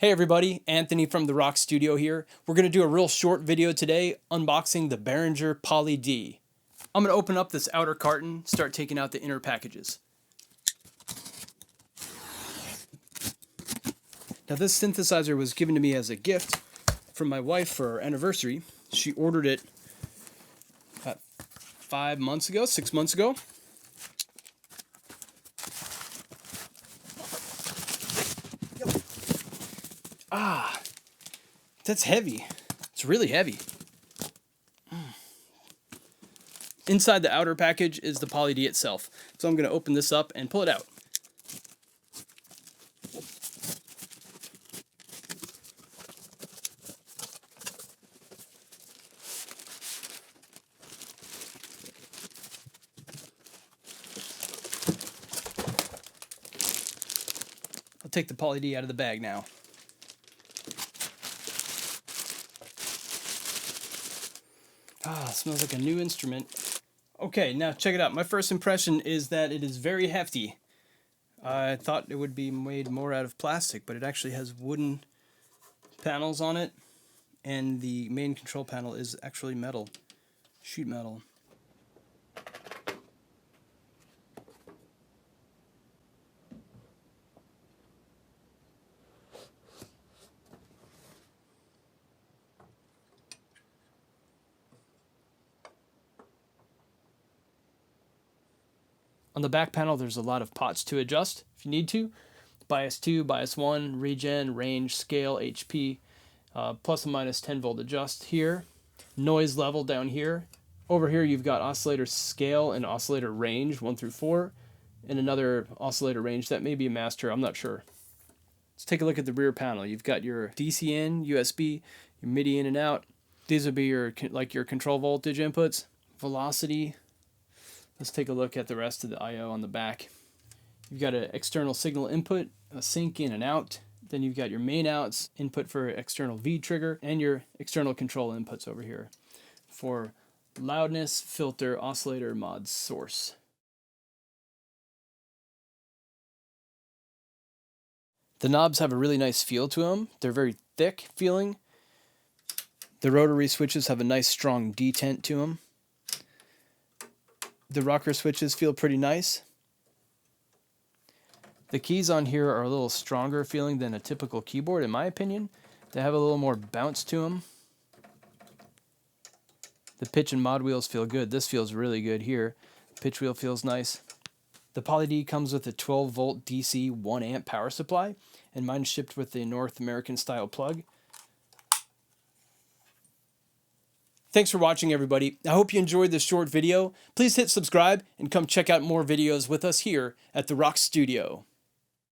Hey everybody, Anthony from the Rock Studio here. We're going to do a real short video today unboxing the Behringer Poly D. I'm going to open up this outer carton, start taking out the inner packages. Now this synthesizer was given to me as a gift from my wife for our anniversary. She ordered it about 6 months ago. That's heavy. It's really heavy. Inside the outer package is the Poly D itself. So I'm going to open this up and pull it out. I'll take the Poly D out of the bag now. Smells like a new instrument. Okay, now check it out. My first impression is that it is very hefty. I thought it would be made more out of plastic, but it actually has wooden panels on it, and the main control panel is actually metal, sheet metal. On the back panel, there's a lot of pots to adjust if you need to. Bias 2, bias 1, regen, range, scale, HP, plus and minus 10 volt adjust here. Noise level down here. Over here you've got oscillator scale and oscillator range 1 through 4, and another oscillator range that may be a master, I'm not sure. Let's take a look at the rear panel. You've got your DC in, USB, your MIDI in and out. These would be your control voltage inputs, velocity. Let's take a look at the rest of the I/O on the back. You've got an external signal input, a sync in and out. Then you've got your main outs, input for external V trigger, and your external control inputs over here for loudness, filter, oscillator, mod, source. The knobs have a really nice feel to them. They're very thick feeling. The rotary switches have a nice strong detent to them. The rocker switches feel pretty nice. The keys on here are a little stronger feeling than a typical keyboard, in my opinion. They have a little more bounce to them. The pitch and mod wheels feel good. This feels really good here. Pitch wheel feels nice. The Poly D comes with a 12 volt DC 1 amp power supply, and mine's shipped with the North American style plug. Thanks for watching, everybody. I hope you enjoyed this short video. Please hit subscribe and come check out more videos with us here at the Rock Studio.